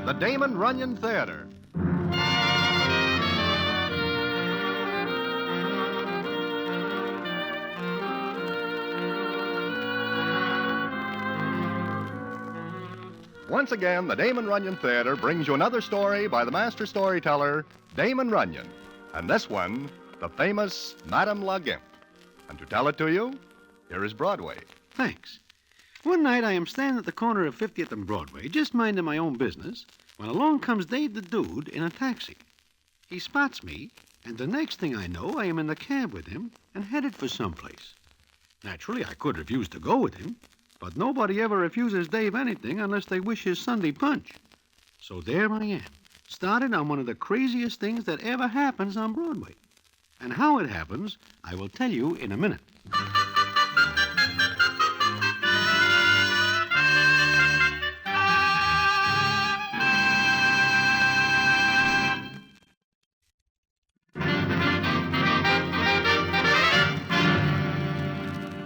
the Damon Runyon Theater. Once again, the Damon Runyon Theater brings you another story by the master storyteller, Damon Runyon. And this one, the famous Madame La Gimp. And to tell it to you, here is Broadway. Thanks. One night I am standing at the corner of 50th and Broadway, just minding my own business, when along comes Dave the Dude in a taxi. He spots me, and the next thing I know, I am in the cab with him and headed for someplace. Naturally, I could refuse to go with him, but nobody ever refuses Dave anything unless they wish his Sunday punch. So there I am, started on one of the craziest things that ever happens on Broadway. And how it happens, I will tell you in a minute.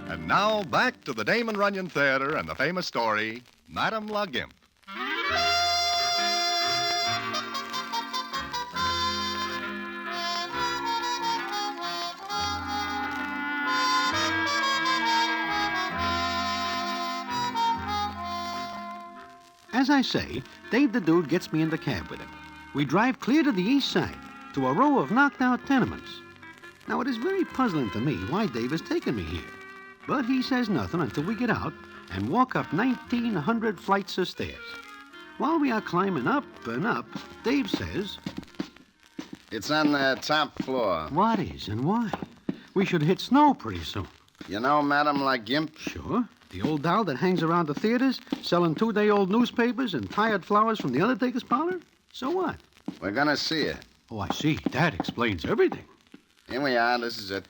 And now, back to the Damon Runyon Theater and the famous story, Madame La Gimp. As I say, Dave the Dude gets me in the cab with him. We drive clear to the east side, to a row of knocked-out tenements. Now, it is very puzzling to me why Dave has taken me here. But he says nothing until we get out and walk up 1,900 flights of stairs. While we are climbing up and up, Dave says, It's on the top floor. "What is and why? We should hit snow pretty soon." You know Madame La Gimp? Sure. The old doll that hangs around the theaters, selling two-day-old newspapers and tired flowers from the undertaker's parlor? So what? We're gonna see her. Oh, I see. That explains everything. Here we are. This is it.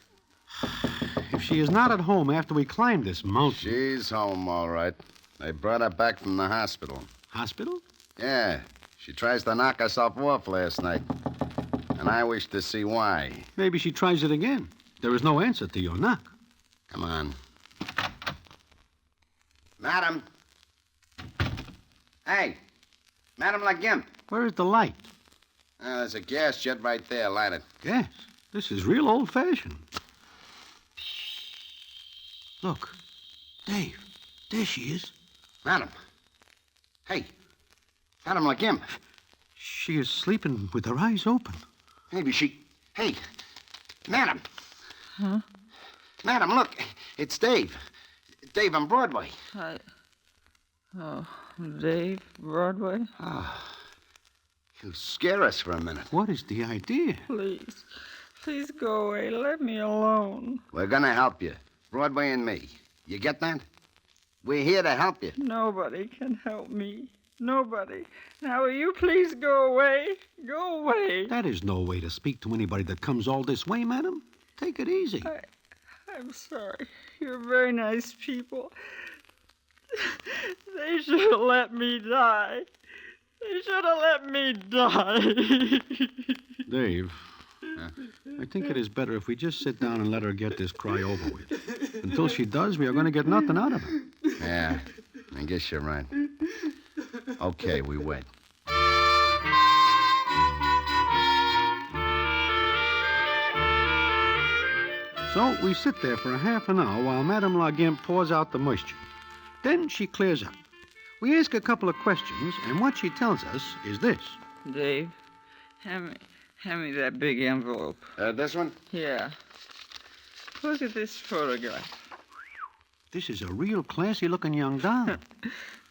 If she is not at home after we climb this mountain... She's home, all right. They brought her back from the hospital. Hospital? Yeah. She tries to knock herself off last night. And I wish to see why. Maybe she tries it again. There is no answer to your knock. Come on. Madam. Hey. Madame La Gimp. Where is the light? There's a gas jet right there. Light it. Yes. This is real old-fashioned. Look. Dave. There she is. Madam. Hey. Madame La Gimp. She is sleeping with her eyes open. Maybe she... Hey. Madam. Huh? Madam, look. It's Dave. Dave on Broadway. Oh, Dave, Broadway? You scare us for a minute. What is the idea? Please go away. Let me alone. We're gonna help you. Broadway and me. You get that? We're here to help you. Nobody can help me. Nobody. Now, will you please go away? Go away. That is no way to speak to anybody that comes all this way, madam. Take it easy. I'm sorry. You're very nice people. They should have let me die. They should have let me die. Dave, I think it is better if we just sit down and let her get this cry over with. Until she does, we are going to get nothing out of her. Yeah, I guess you're right. Okay, we wait. So we sit there for a half an hour while Madame La Gimp pours out the moisture. Then she clears up. We ask a couple of questions, and what she tells us is this. Dave, hand me that big envelope. This one? Yeah. Look at this photograph. This is a real classy-looking young doll.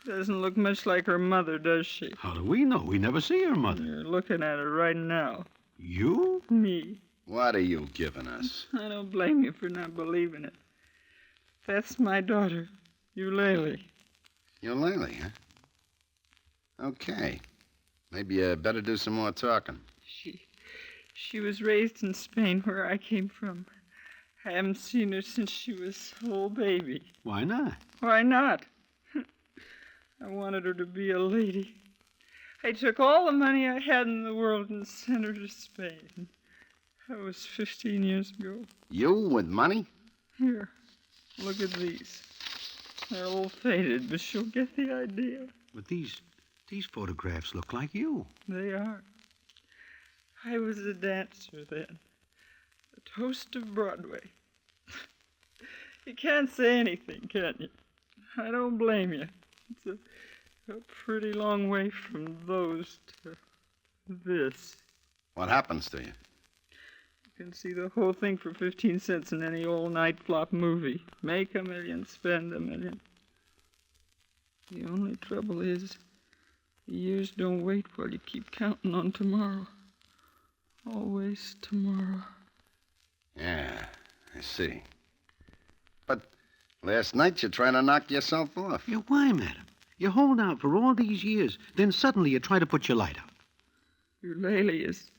Doesn't look much like her mother, does she? How do we know? We never see her mother. You're looking at her right now. You? Me. What are you giving us? I don't blame you for not believing it. That's my daughter, Eulalie. Eulalie, huh? Okay. Maybe you better do some more talking. She was raised in Spain, where I came from. I haven't seen her since she was a little baby. Why not? Why not? I wanted her to be a lady. I took all the money I had in the world and sent her to Spain. That was 15 years ago. You with money? Here, look at these. They're a little faded, but she'll get the idea. But these These photographs look like you. They are. I was a dancer then. The toast of Broadway. You can't say anything, can you? I don't blame you. It's a pretty long way from those to this. What happens to you? You can see the whole thing for 15 cents in any old night flop movie. Make $1 million, spend $1 million. The only trouble is, the years don't wait while you keep counting on tomorrow. Always tomorrow. Yeah, I see. But last night you tried to knock yourself off. Yeah, why, madam? You hold out for all these years, then suddenly you try to put your light out. Your Lily is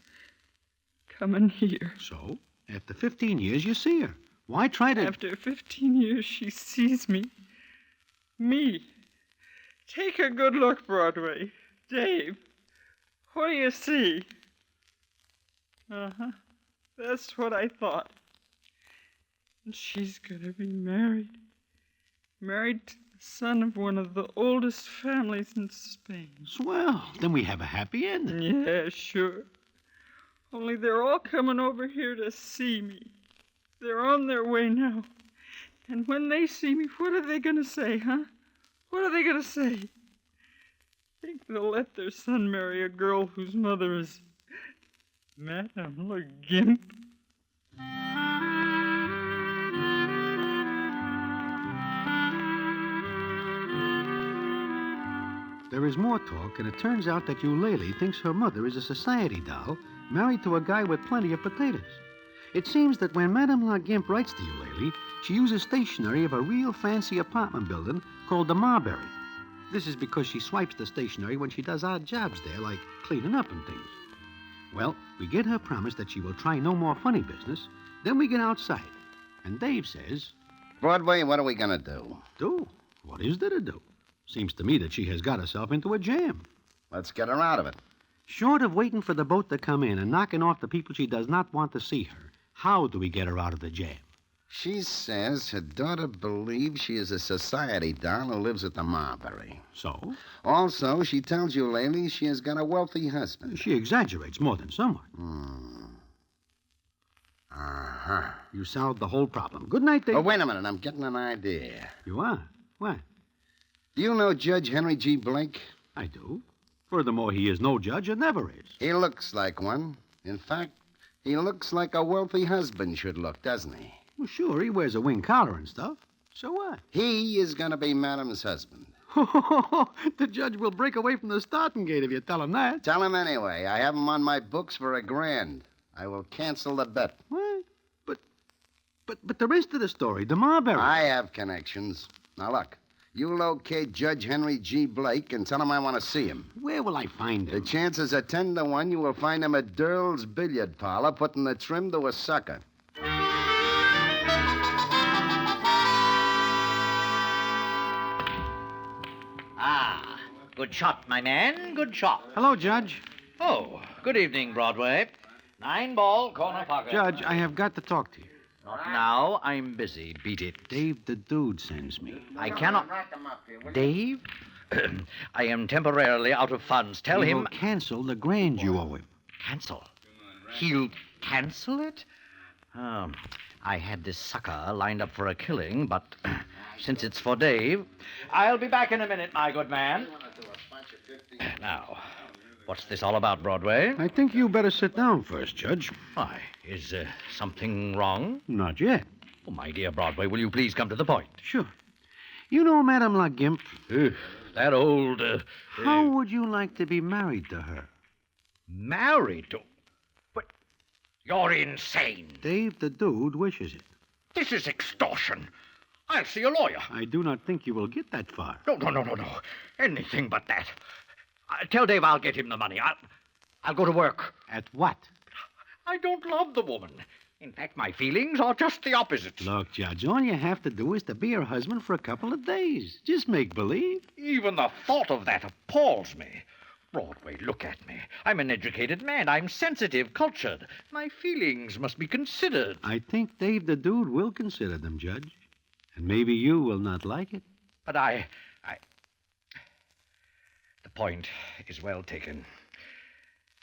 coming here. So, after 15 years, you see her. Why try to... After 15 years, she sees me. Me. Take a good look, Broadway. Dave, what do you see? Uh-huh. That's what I thought. And she's gonna be married. Married to the son of one of the oldest families in Spain. Swell. Then we have a happy ending. Yeah, sure. Only they're all coming over here to see me. They're on their way now. And when they see me, what are they gonna say, huh? What are they gonna say? Think they'll let their son marry a girl whose mother is Madame Gimp? There is more talk, and it turns out that Eulalie thinks her mother is a society doll married to a guy with plenty of potatoes. It seems that when Madame La Gimp writes to Eulalie, she uses stationery of a real fancy apartment building called the Marbury. This is because she swipes the stationery when she does odd jobs there, like cleaning up and things. Well, we get her promise that she will try no more funny business. Then we get outside, and Dave says... Broadway, what are we going to do? Do? What is there to do? Seems to me that she has got herself into a jam. Let's get her out of it. Short of waiting for the boat to come in and knocking off the people she does not want to see her, how do we get her out of the jam? She says her daughter believes she is a society doll who lives at the Marbury. So? Also, she tells you lately she has got a wealthy husband. She exaggerates more than someone. Uh-huh. You solved the whole problem. Good night, Dave. Oh, wait a minute. I'm getting an idea. You are? What? Do you know Judge Henry G. Blake? I do. Furthermore, he is no judge and never is. He looks like one. In fact, he looks like a wealthy husband should look, doesn't he? Well, sure, he wears a wing collar and stuff. So what? He is going to be Madame's husband. The judge will break away from the starting gate if you tell him that. Tell him anyway. I have him on my books for $1,000. I will cancel the bet. What? But the rest of the story, the Marbury. I have connections. Now, look. You locate Judge Henry G. Blake and tell him I want to see him. Where will I find The him? chances are 10 to 1 you will find him at Durrell's billiard parlor putting the trim to a sucker. Ah, good shot, my man. Good shot. Hello, Judge. Oh, good evening, Broadway. 9-ball, corner pocket. Judge, I have got to talk to you. Not now. I'm busy. Beat it. Dave the dude sends me. I cannot. Dave? I am temporarily out of funds. Tell He him. will cancel the grand you owe him. Cancel. He'll cancel it? I had this sucker lined up for a killing, but since it's for Dave, I'll be back in a minute, my good man. Now, what's this all about, Broadway? I think you better sit down first, Judge. Why, is something wrong? Not yet. Oh, my dear Broadway, will you please come to the point? Sure. You know Madame La Gimp? That old... How would you like to be married to her? Married to... But you're insane. Dave the dude wishes it. This is extortion. I'll see a lawyer. I do not think you will get that far. No. Anything but that. Tell Dave I'll get him the money. I'll go to work. At what? I don't love the woman. In fact, my feelings are just the opposite. Look, Judge, all you have to do is to be her husband for a couple of days. Just make believe. Even the thought of that appalls me. Broadway, look at me. I'm an educated man. I'm sensitive, cultured. My feelings must be considered. I think Dave the dude will consider them, Judge. And maybe you will not like it. But I... The point is well taken.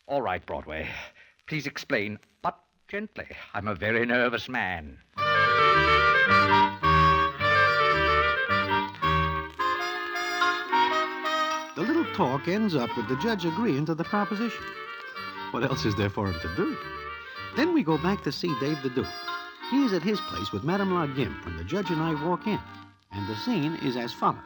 All right, Broadway. Please explain, but gently. I'm a very nervous man. The little talk ends up with the judge agreeing to the proposition. What else is there for him to do? Then we go back to see Dave the Duke. He's at his place with Madame La Gimp when the judge and I walk in. And the scene is as follows.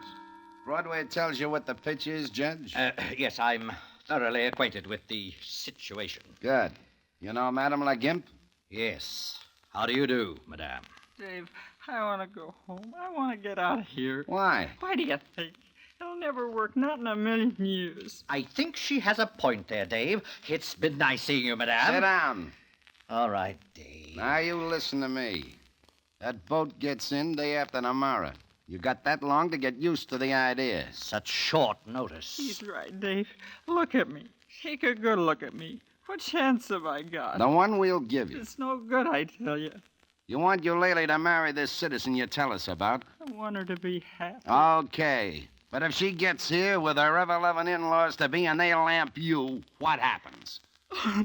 Broadway tells you what the pitch is, Judge? Yes, I'm thoroughly acquainted with the situation. Good. You know Madame La Gimp? Yes. How do you do, madame? Dave, I want to go home. I want to get out of here. Why? Why do you think? It'll never work, not in a million years. I think she has a point there, Dave. It's been nice seeing you, madame. Sit down. All right, Dave. Now you listen to me. That boat gets in day after tomorrow. You got that long to get used to the idea. Such short notice. He's right, Dave. Look at me. Take a good look at me. What chance have I got? The one we'll give you. It's no good, I tell you. You want your lady to marry this citizen you tell us about? I want her to be happy. Okay. But if she gets here with her ever-loving in-laws to be and they lamp you, what happens?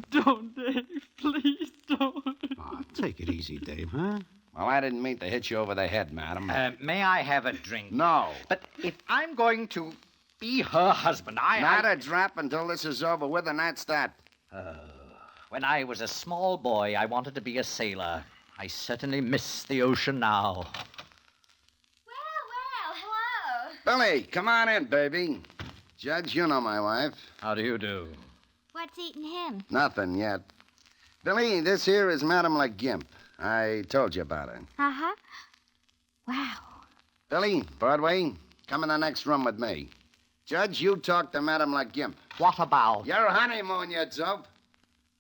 Don't, Dave. Please don't. Oh, take it easy, Dave, huh? Well, I didn't mean to hit you over the head, madam. May I have a drink? No. But if I'm going to be her husband, Not a drop until this is over with, and that's that. When I was a small boy, I wanted to be a sailor. I certainly miss the ocean now. Well, hello. Billy, come on in, baby. Judge, you know my wife. How do you do? What's eating him? Nothing yet. Billy, this here is Madame La Gimp. I told you about her. Uh-huh. Wow. Billy, Broadway, come in the next room with me. Judge, you talk to Madame La Gimp. What about? Your honeymoon, you dope.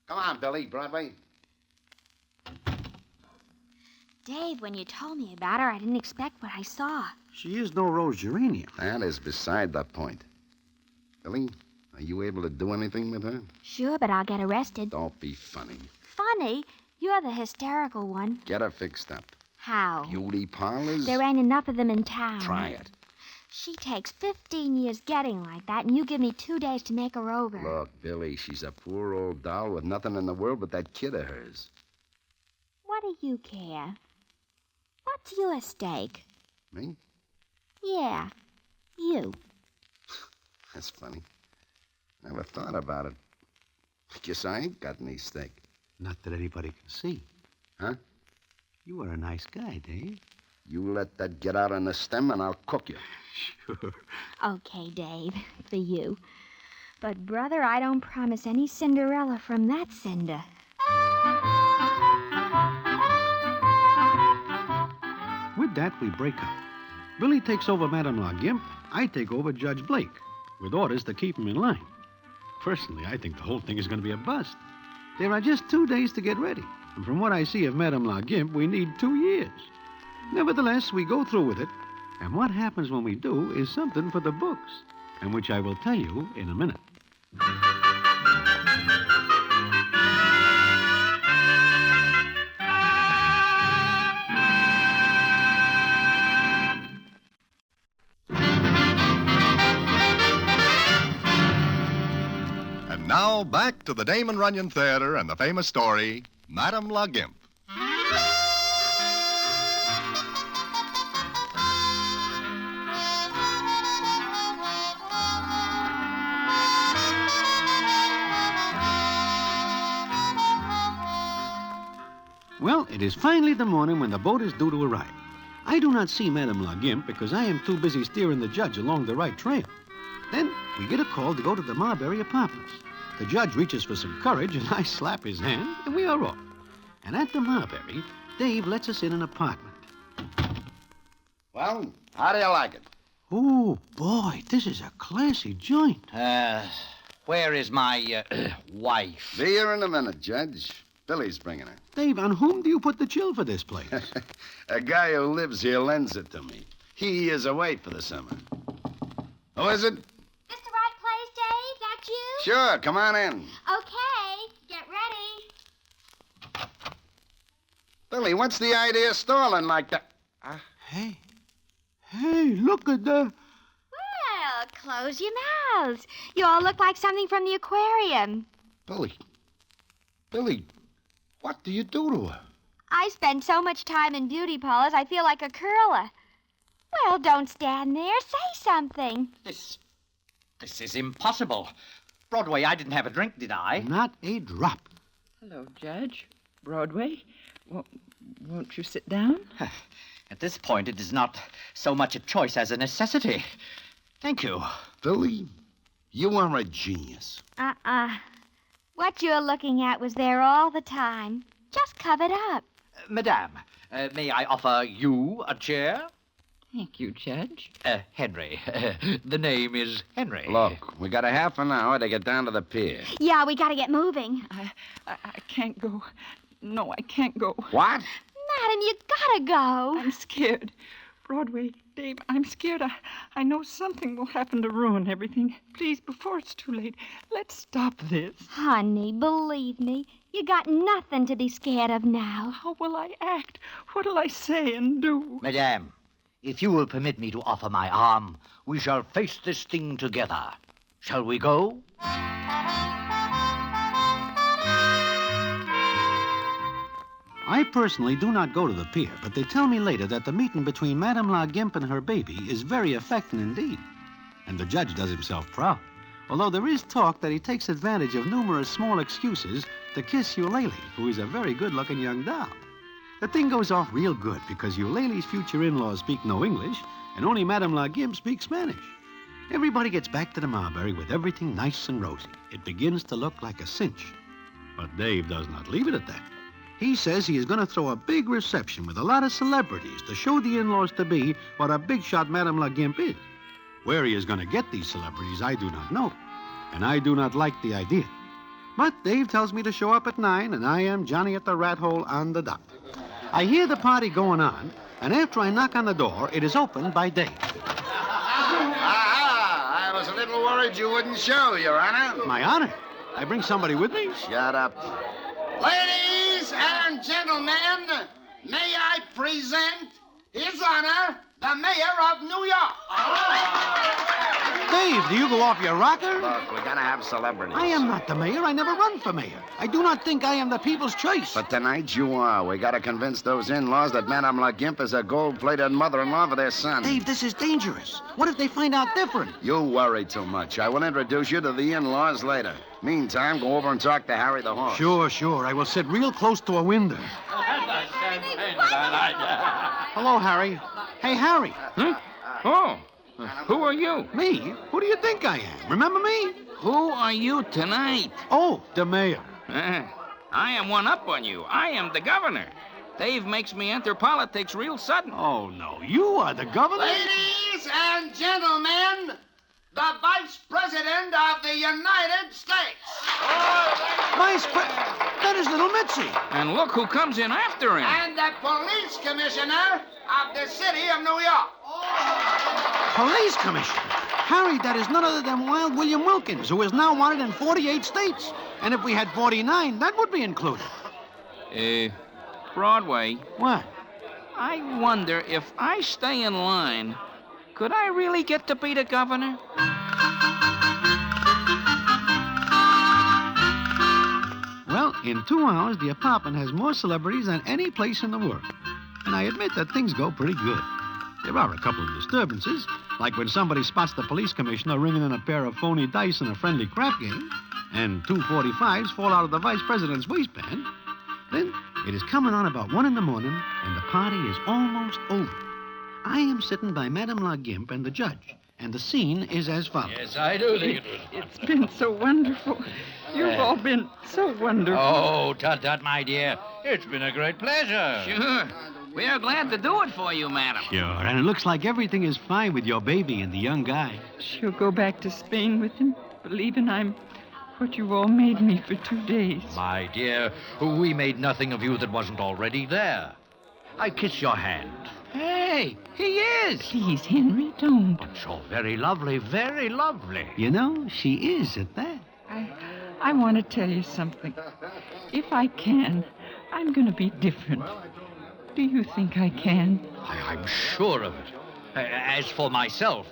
Come on, Billy, Broadway. Dave, when you told me about her, I didn't expect what I saw. She is no rose geranium. That is beside the point. Billy, are you able to do anything with her? Sure, but I'll get arrested. Don't be funny. Funny? You're the hysterical one. Get her fixed up. How? Beauty parlors? There ain't enough of them in town. Try it. She takes 15 years getting like that, and you give me 2 days to make her over. Look, Billy, she's a poor old doll with nothing in the world but that kid of hers. What do you care? What's your stake? Me? Yeah, you. That's funny. Never thought about it. Guess I ain't got any stake. Not that anybody can see. Huh? You are a nice guy, Dave. You let that get out on the stem and I'll cook you. Sure. Okay, Dave, for you. But, brother, I don't promise any Cinderella from that cinder. With that, we break up. Billy takes over Madame La Gimp. I take over Judge Blake, with orders to keep him in line. Personally, I think the whole thing is going to be a bust. There are just 2 days to get ready. And from what I see of Madame La Gimp, we need 2 years. Nevertheless, we go through with it. And what happens when we do is something for the books, and which I will tell you in a minute. And now back to the Damon Runyon Theater and the famous story, Madame La Gimp. Well, it is finally the morning when the boat is due to arrive. I do not see Madame La Gimp because I am too busy steering the judge along the right trail. Then we get a call to go to the Marbury apartments. The judge reaches for some courage, and I slap his hand, and we are off. And at the Marbury, Dave lets us in an apartment. Well, how do you like it? Oh, boy, this is a classy joint. Where is my wife? Be here in a minute, Judge. Billy's bringing her. Dave, on whom do you put the chill for this place? A guy who lives here lends it to me. He is away for the summer. Who is it? This the right place, Dave? That you? Sure, come on in. Okay, get ready. Billy, what's the idea of stalling like that? Hey, look at the... Well, Close your mouths. You all look like something from the aquarium. Billy, what do you do to her? I spend so much time in beauty parlors, I feel like a curler. Well, don't stand there. Say something. This is impossible. Broadway, I didn't have a drink, did I? Not a drop. Hello, Judge. Broadway. Won't you sit down? At this point, it is not so much a choice as a necessity. Thank you. Billy, you are a genius. What you're looking at was there all the time. Just covered up. Madame, may I offer you a chair? Thank you, Judge. Henry. The name is Henry. Look, we got a half an hour to get down to the pier. Yeah, we gotta get moving. I can't go. No, I can't go. What? Madam, you gotta go. I'm scared. Broadway, Dave, I'm scared. I know something will happen to ruin everything. Please, before it's too late, let's stop this. Honey, believe me, you got nothing to be scared of now. How will I act? What'll I say and do? Madame, if you will permit me to offer my arm, we shall face this thing together. Shall we go? I personally do not go to the pier, but they tell me later that the meeting between Madame La Gimp and her baby is very affecting indeed. And the judge does himself proud, although there is talk that he takes advantage of numerous small excuses to kiss Eulalie, who is a very good-looking young doll. The thing goes off real good because Eulalie's future in-laws speak no English, and only Madame La Gimp speaks Spanish. Everybody gets back to the Marbury with everything nice and rosy. It begins to look like a cinch. But Dave does not leave it at that. He says he is going to throw a big reception with a lot of celebrities to show the in-laws to be what a big shot Madame La Gimp is. Where he is going to get these celebrities, I do not know. And I do not like the idea. But Dave tells me to show up at 9, and I am Johnny at the rat hole on the dot. I hear the party going on, and after I knock on the door, it is opened by Dave. I was a little worried you wouldn't show, Your Honor. My honor. I bring somebody with me? Shut up. Ladies and gentlemen, may I present His Honor, the Mayor of New York. Dave, do you go off your rocker? Look, we're gonna have celebrities. I am not the mayor. I never run for mayor. I do not think I am the people's choice. But tonight you are. We gotta convince those in-laws that Madame La Gimp is a gold-plated mother-in-law for their son. Dave, this is dangerous. What if they find out different? You worry too much. I will introduce you to the in-laws later. Meantime, go over and talk to Harry the horse. Sure. I will sit real close to a window. Hello, Harry. Hey, Harry. Huh? Oh, who are you? Me? Who do you think I am? Remember me? Who are you tonight? Oh, the mayor. I am one up on you. I am the governor. Dave makes me enter politics real sudden. Oh, no. You are the governor? Ladies and gentlemen, the Vice President of the United States. That is little Mitzi. And look who comes in after him. And the Police Commissioner of the City of New York. Police commissioner. Harry, that is none other than Wild William Wilkins, who is now wanted in 48 states. And if we had 49, that would be included. Broadway, What? I wonder if I stay in line, could I really get to be the governor? Well, in 2 hours, the apartment has more celebrities than any place in the world. And I admit that things go pretty good. There are a couple of disturbances, like when somebody spots the police commissioner ringing in a pair of phony dice in a friendly crap game, and 2 45s fall out of the vice president's waistband. Then it is coming on about 1 in the morning, and the party is almost over. I am sitting by Madame La Gimp and the judge, and the scene is as follows. Yes, I do think it was. It's been so wonderful. You've all been so wonderful. Oh, tut, my dear. It's been a great pleasure. Sure. We are glad to do it for you, madam. Sure, and it looks like everything is fine with your baby and the young guy. She'll go back to Spain with him, believing I'm what you all made me for 2 days. My dear, we made nothing of you that wasn't already there. I kiss your hand. Hey, he is. Please, Henry, don't. So very lovely, very lovely. You know, she is at that. I want to tell you something. If I can, I'm going to be different. Do you think I can? I'm sure of it. As for myself,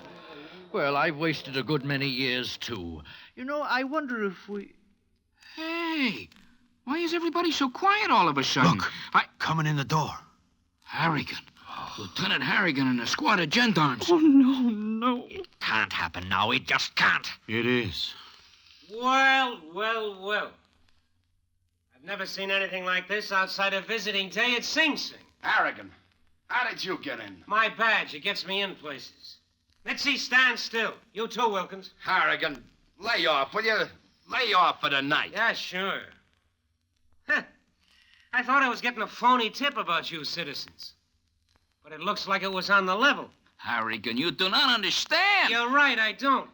Well, I've wasted a good many years, too. You know, I wonder if we... Hey, why is everybody so quiet all of a sudden? Look, coming in the door. Harrigan. Lieutenant Harrigan and a squad of gendarmes. Oh, no. It can't happen now. It just can't. It is. Well. I've never seen anything like this outside of visiting day at Sing Sing. Harrigan, how did you get in? My badge, it gets me in places. Mitzi, stand still. You too, Wilkins. Harrigan, lay off, will you? Lay off for the night. Yeah, sure. Huh. I thought I was getting a phony tip about you citizens. But it looks like it was on the level. Harrigan, you do not understand. You're right, I don't.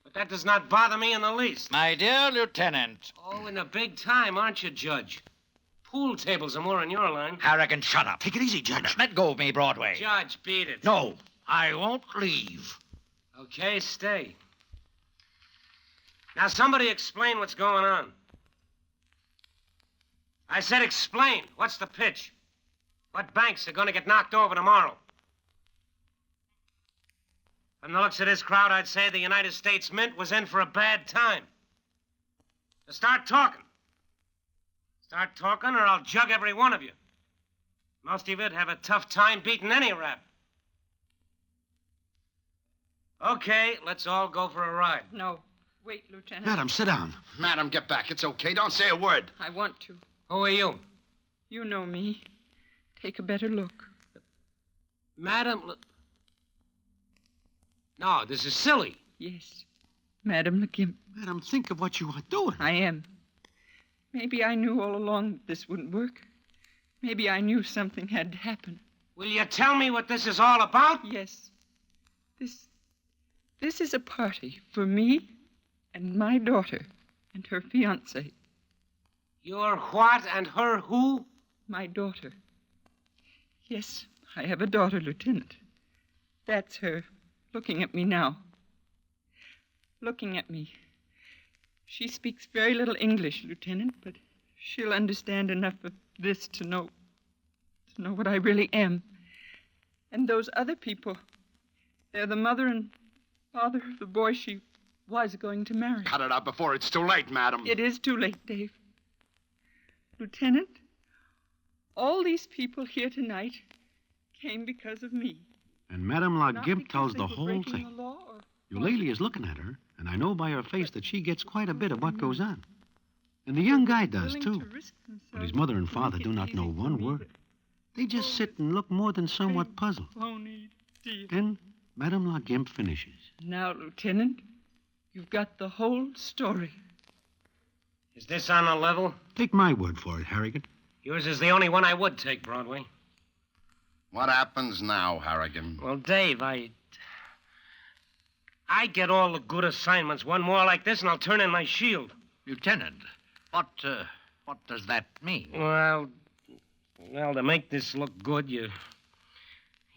But that does not bother me in the least. My dear Lieutenant. Oh, in the big time, aren't you, Judge? Pool tables are more in your line. Harrigan, shut up. Take it easy, Judge. Let go of me, Broadway. Judge, beat it. No, I won't leave. Okay, stay. Now, somebody explain what's going on. I said explain. What's the pitch? What banks are going to get knocked over tomorrow? From the looks of this crowd, I'd say the United States Mint was in for a bad time. So start talking. Start talking, or I'll jug every one of you. Most of you'd have a tough time beating any rap. Okay, let's all go for a ride. No. Wait, Lieutenant. Madam, sit down. Madam, get back. It's okay. Don't say a word. I want to. Who are you? You know me. Take a better look. Madam... No, this is silly. Yes. Madam Gimp. Madam, think of what you are doing. I am. Maybe I knew all along this wouldn't work. Maybe I knew something had to happen. Will you tell me what this is all about? Yes. This is a party for me and my daughter and her fiancé. You're what and her who? My daughter. Yes, I have a daughter, Lieutenant. That's her, looking at me now. Looking at me. She speaks very little English, Lieutenant, but she'll understand enough of this to know what I really am. And those other people, they're the mother and father of the boy she was going to marry. Cut it out before it's too late, madam. It is too late, Dave. Lieutenant, all these people here tonight came because of me. And Madame La Not Gimp because tells they the were whole breaking thing. the law or... Eulalie is looking at her, and I know by her face that she gets quite a bit of what goes on. And the young guy does, willing too. to risk But his themselves mother and to father make do it not easy know for one me word. to- They just sit and look more than somewhat puzzled. Phony deal. Then Madame La Gimp finishes. Now, Lieutenant, you've got the whole story. Is this on a level? Take my word for it, Harrigan. Yours is the only one I would take, Broadway. What happens now, Harrigan? Well, Dave, I get all the good assignments. One more like this, and I'll turn in my shield. Lieutenant, what does that mean? Well, to make this look good, you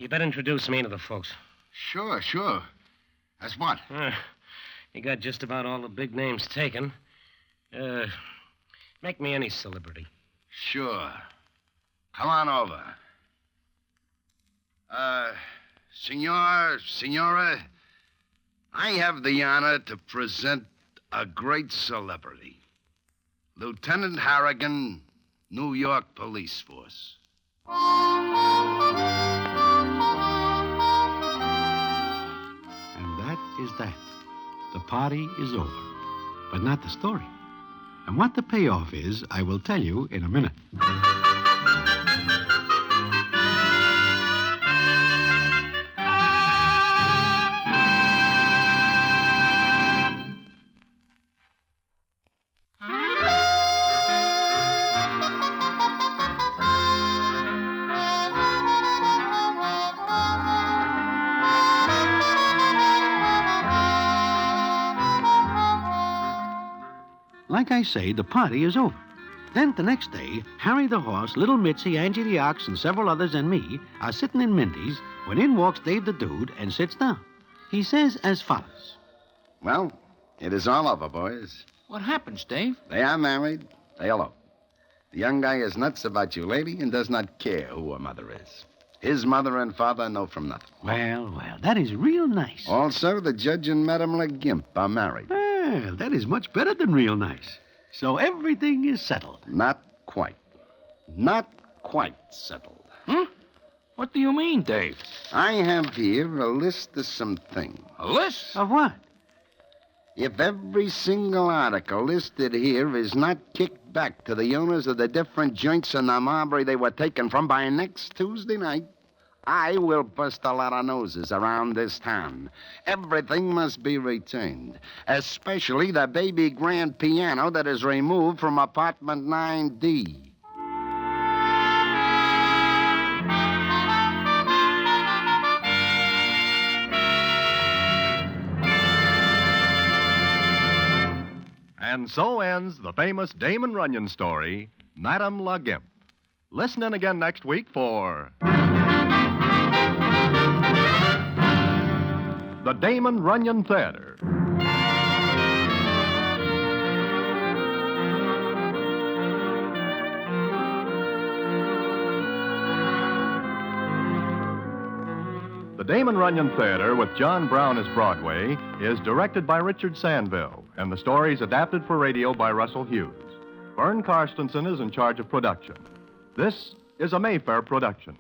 better introduce me to the folks. Sure. As what? You got just about all the big names taken. Make me any celebrity. Sure. Come on over. Senora, I have the honor to present a great celebrity. Lieutenant Harrigan, New York Police Force. And that is that. The party is over. But not the story. And what the payoff is, I will tell you in a minute. Like I say, the party is over. Then the next day, Harry the horse, little Mitzi, Angie the ox, and several others and me are sitting in Mindy's when in walks Dave the dude and sits down. He says as follows. Well, it is all over, boys. What happens, Dave? They are married. They elope. The young guy is nuts about you, lady, and does not care who her mother is. His mother and father know from nothing. Well, that is real nice. Also, the judge and Madame Gimp are married. Well, that is much better than real nice. So everything is settled. Not quite. Not quite settled. Huh? What do you mean, Dave? I have here a list of some things. A list? Of what? If every single article listed here is not kicked back to the owners of the different joints in the Marbury they were taken from by next Tuesday night, I will bust a lot of noses around this town. Everything must be returned, especially the baby grand piano that is removed from apartment 9D. And so ends the famous Damon Runyon story, Madame La Gimp. Listen in again next week for the Damon Runyon Theater. The Damon Runyon Theater, with John Brown as Broadway, is directed by Richard Sandville, and the story is adapted for radio by Russell Hughes. Vern Karstensen is in charge of production. This is a Mayfair production.